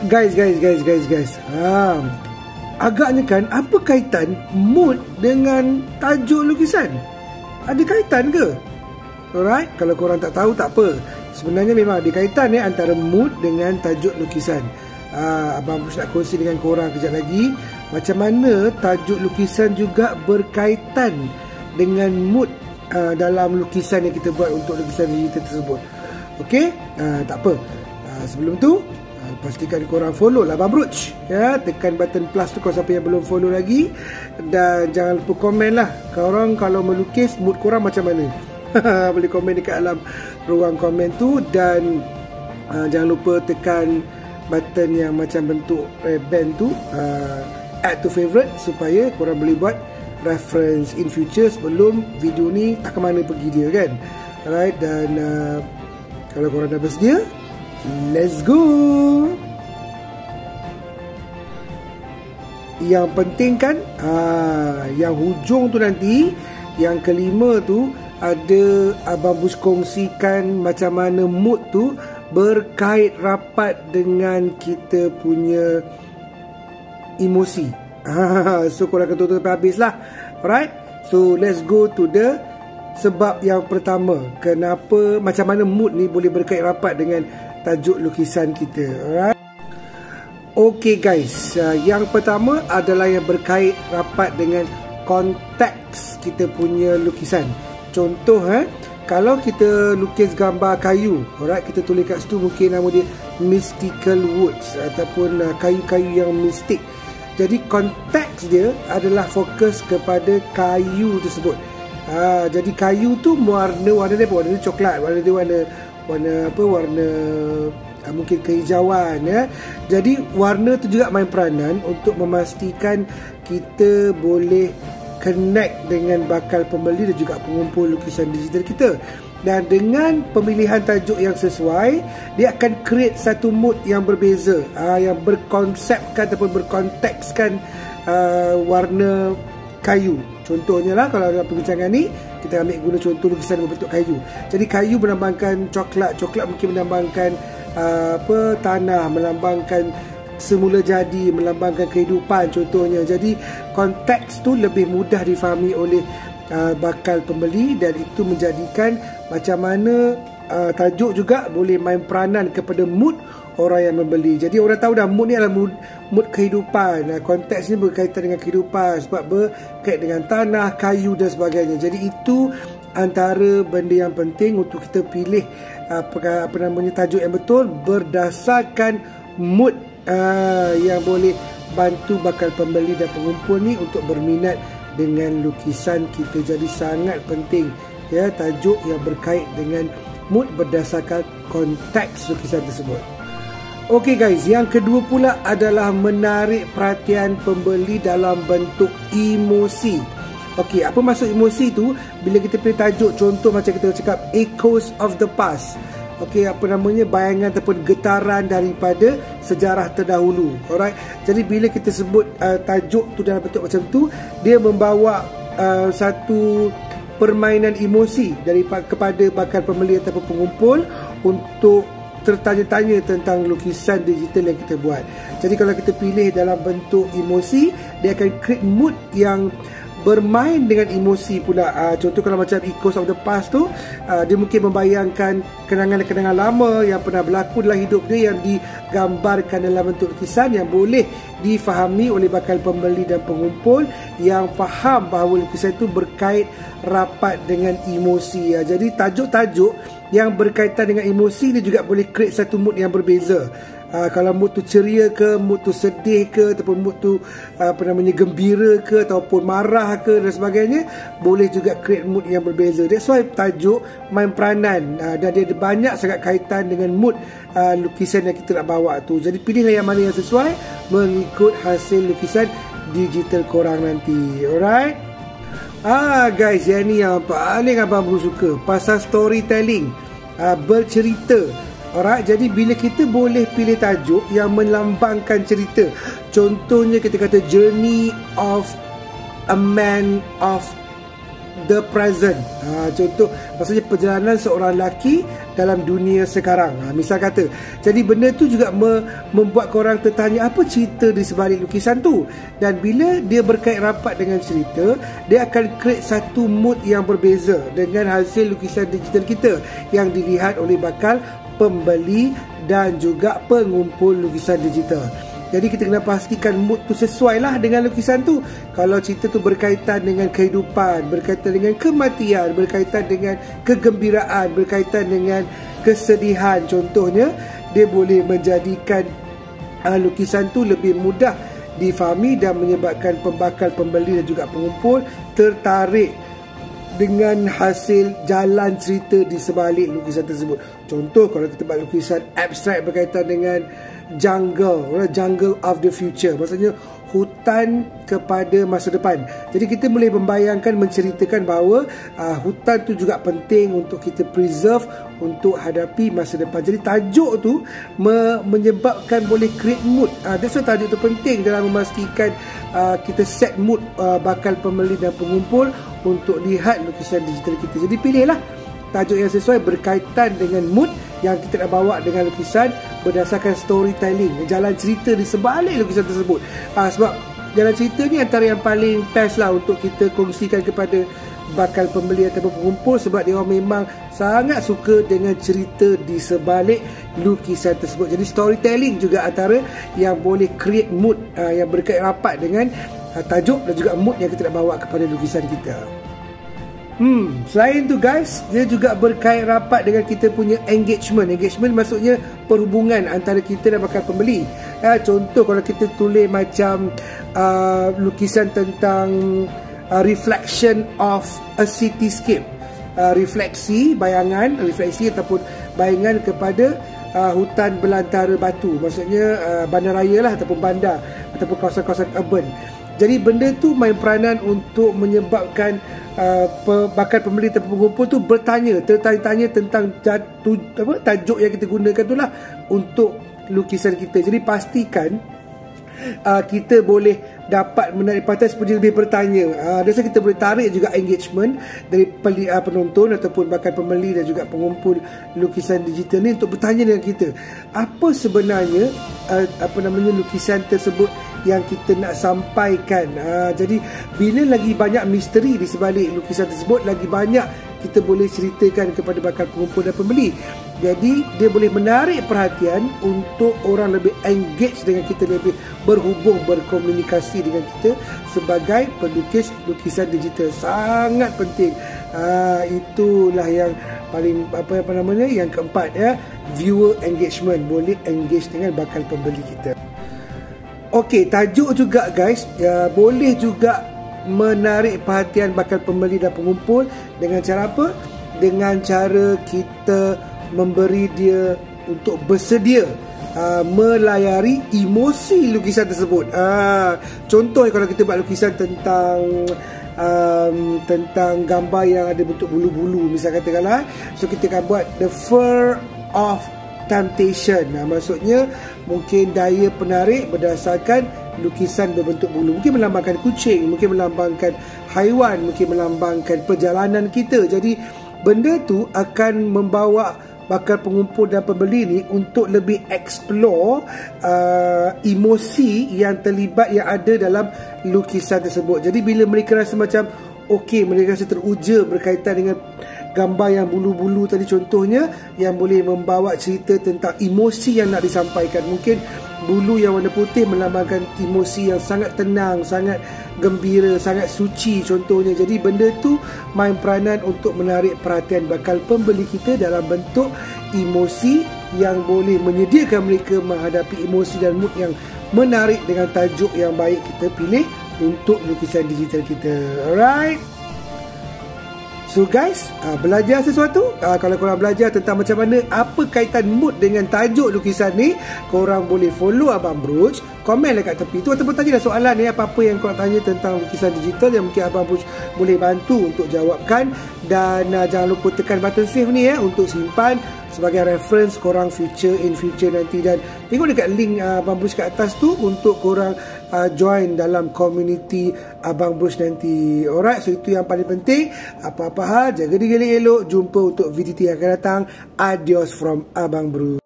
Guys. Agaknya kan, apa kaitan mood dengan tajuk lukisan? Ada kaitan ke? Alright, kalau korang tak tahu tak apa. Sebenarnya memang ada kaitan antara mood dengan tajuk lukisan. Abang nak kongsi dengan korang kejap lagi macam mana tajuk lukisan juga berkaitan dengan mood dalam lukisan yang kita buat untuk lukisan digital tersebut. Okey, tak apa. Sebelum tu pastikan korang follow lah Abang Bruch ya, tekan button plus tu kalau siapa yang belum follow lagi, dan jangan lupa komen lah korang kalau melukis mood korang macam mana. Boleh komen dekat dalam ruang komen tu, dan jangan lupa tekan button yang macam bentuk band tu, add to favorite, supaya korang boleh buat reference in future sebelum video ni tak ke mana pergi dia kan. Alright, dan kalau korang dah bersedia, let's go. Yang penting kan, yang hujung tu nanti, yang kelima tu, ada Abang Bus kongsikan macam mana mood tu berkait rapat dengan kita punya emosi. So korang akan tonton sampai habis lah. Alright, so let's go to the sebab yang pertama, kenapa, macam mana mood ni boleh berkait rapat dengan tajuk lukisan kita. Alright, okay guys, yang pertama adalah yang berkait rapat dengan konteks kita punya lukisan. Contoh kalau kita lukis gambar kayu, alright, kita tulis kat situ mungkin nama dia mystical woods ataupun kayu-kayu yang mistik. Jadi konteks dia adalah fokus kepada kayu tersebut. Jadi kayu tu warna dia warna coklat, warna dia warna mungkin kehijauan ya. Jadi warna tu juga main peranan untuk memastikan kita boleh connect dengan bakal pembeli dan juga pengumpul lukisan digital kita. Dan dengan pemilihan tajuk yang sesuai, dia akan create satu mood yang berbeza, yang berkonsepkan ataupun berkontekskan warna kayu. Contohnya lah, kalau dalam perbincangan ni kita ambil guna contoh lukisan berbentuk kayu. Jadi kayu melambangkan coklat, coklat mungkin melambangkan tanah, melambangkan semula jadi, melambangkan kehidupan contohnya. Jadi konteks tu lebih mudah difahami oleh bakal pembeli, dan itu menjadikan macam mana tajuk juga boleh main peranan kepada mood orang yang membeli. Jadi orang tahu dah mood ni adalah mood kehidupan. Konteks ni berkaitan dengan kehidupan sebab berkait dengan tanah, kayu dan sebagainya. Jadi itu antara benda yang penting untuk kita pilih tajuk yang betul berdasarkan mood yang boleh bantu bakal pembeli dan pengumpul ni untuk berminat dengan lukisan kita. Jadi sangat penting ya, tajuk yang berkait dengan mood berdasarkan konteks lukisan tersebut. Okey guys, yang kedua pula adalah menarik perhatian pembeli dalam bentuk emosi. Okey, apa maksud emosi tu? Bila kita pilih tajuk, contoh macam kita cakap Echoes of the Past. Okey, bayangan ataupun getaran daripada sejarah terdahulu. Alright. Jadi bila kita sebut tajuk tu dalam bentuk macam tu, dia membawa satu permainan emosi kepada bakal pembeli ataupun pengumpul untuk tertanya-tanya tentang lukisan digital yang kita buat. Jadi kalau kita pilih dalam bentuk emosi, dia akan create mood yang bermain dengan emosi pula. Contoh kalau macam Echoes of the Past tu, dia mungkin membayangkan kenangan-kenangan lama yang pernah berlaku dalam hidup dia, yang digambarkan dalam bentuk lukisan yang boleh difahami oleh bakal pembeli dan pengumpul yang faham bahawa lukisan itu berkait rapat dengan emosi. Jadi tajuk-tajuk yang berkaitan dengan emosi dia juga boleh create satu mood yang berbeza. Kalau mood tu ceria ke, mood tu sedih ke, ataupun mood tu gembira ke, ataupun marah ke dan sebagainya, boleh juga create mood yang berbeza. That's why tajuk main peranan, dan dia ada banyak sangat kaitan dengan mood lukisan yang kita nak bawa tu. Jadi pilihlah yang mana yang sesuai mengikut hasil lukisan digital korang nanti. Alright. Guys, yang ni yang paling abang suka, pasal storytelling, bercerita. Alright, jadi bila kita boleh pilih tajuk yang melambangkan cerita, contohnya kita kata Journey of a Man of the present. Contoh, maksudnya perjalanan seorang lelaki dalam dunia sekarang. Misal kata, jadi benda tu juga membuat korang tertanya apa cerita di sebalik lukisan tu. Dan bila dia berkait rapat dengan cerita, dia akan create satu mood yang berbeza dengan hasil lukisan digital kita yang dilihat oleh bakal pembeli dan juga pengumpul lukisan digital. Jadi kita kena pastikan mood tu sesuai lah dengan lukisan tu. Kalau cerita tu berkaitan dengan kehidupan, berkaitan dengan kematian, berkaitan dengan kegembiraan, berkaitan dengan kesedihan contohnya, dia boleh menjadikan lukisan tu lebih mudah difahami dan menyebabkan pembakal, pembeli dan juga pengumpul tertarik dengan hasil jalan cerita di sebalik lukisan tersebut. Contoh, kalau kita buat lukisan abstrak berkaitan dengan jungle of the future, maksudnya hutan kepada masa depan. Jadi kita boleh membayangkan, menceritakan bahawa hutan tu juga penting untuk kita preserve untuk hadapi masa depan. Jadi tajuk tu menyebabkan boleh create mood. That's why tajuk tu penting dalam memastikan kita set mood bakal pembeli dan pengumpul untuk lihat lukisan digital kita. Jadi pilihlah tajuk yang sesuai berkaitan dengan mood yang kita nak bawa dengan lukisan berdasarkan storytelling, jalan cerita di sebalik lukisan tersebut. Sebab jalan cerita ni antara yang paling best lah untuk kita kongsikan kepada bakal pembeli ataupun pengumpul, sebab dia orang memang sangat suka dengan cerita di sebalik lukisan tersebut. Jadi storytelling juga antara yang boleh create mood yang berkait rapat dengan tajuk dan juga mood yang kita nak bawa kepada lukisan kita. Selain tu guys, dia juga berkait rapat dengan kita punya engagement. Engagement maksudnya perhubungan antara kita dan bakal pembeli. Contoh, kalau kita tulis macam lukisan tentang reflection of a cityscape, refleksi ataupun bayangan kepada hutan belantara batu, maksudnya bandaraya lah, ataupun bandar ataupun kawasan-kawasan urban. Jadi benda tu main peranan untuk menyebabkan bakal pembeli atau pengumpul tu tertanya-tanya tentang tajuk yang kita gunakan tu lah untuk lukisan kita. Jadi pastikan kita boleh dapat menarik perhatian seperti lebih bertanya. Biasa kita boleh tarik juga engagement dari penonton ataupun bakal pembeli dan juga pengumpul lukisan digital ni untuk bertanya dengan kita, apa sebenarnya lukisan tersebut yang kita nak sampaikan. Jadi bila lagi banyak misteri di sebalik lukisan tersebut, lagi banyak kita boleh ceritakan kepada bakal pengumpul dan pembeli. Jadi dia boleh menarik perhatian untuk orang lebih engage dengan kita, lebih berhubung, berkomunikasi dengan kita sebagai pelukis lukisan digital. Sangat penting. Itulah yang paling yang keempat ya, viewer engagement, boleh engage dengan bakal pembeli kita. Okey, tajuk juga guys, boleh juga menarik perhatian bakal pembeli dan pengumpul dengan cara apa? Dengan cara kita memberi dia untuk bersedia melayari emosi lukisan tersebut. Contoh, kalau kita buat lukisan tentang gambar yang ada bentuk bulu-bulu, misal katakanlah, so kita akan buat the fur of temptation. Maksudnya mungkin daya penarik berdasarkan lukisan berbentuk bulu. Mungkin melambangkan kucing, mungkin melambangkan haiwan, mungkin melambangkan perjalanan kita. Jadi benda tu akan membawa bakal pengumpul dan pembeli ni untuk lebih explore emosi yang terlibat, yang ada dalam lukisan tersebut. Jadi bila mereka rasa macam okey, mereka rasa teruja berkaitan dengan gambar yang bulu-bulu tadi contohnya, yang boleh membawa cerita tentang emosi yang nak disampaikan. Mungkin bulu yang warna putih melambangkan emosi yang sangat tenang, sangat gembira, sangat suci contohnya. Jadi benda tu main peranan untuk menarik perhatian bakal pembeli kita dalam bentuk emosi yang boleh menyediakan mereka menghadapi emosi dan mood yang menarik dengan tajuk yang baik kita pilih untuk lukisan digital kita. Alright. So guys, belajar sesuatu. Kalau korang belajar tentang macam mana, apa kaitan mood dengan tajuk lukisan ni, korang boleh follow Abang Broj komen kat tepi tu, ataupun tanyalah soalan apa-apa yang korang tanya tentang lukisan digital yang mungkin Abang Bush boleh bantu untuk jawabkan. Dan jangan lupa tekan button save ni untuk simpan sebagai reference korang in future nanti. Dan tengok dekat link Abang Bush kat atas tu untuk korang join dalam community Abang Bush nanti. Alright, so itu yang paling penting. Apa-apa hal, jaga diri elok. Jumpa untuk VTT yang akan datang. Adios from Abang Bruce.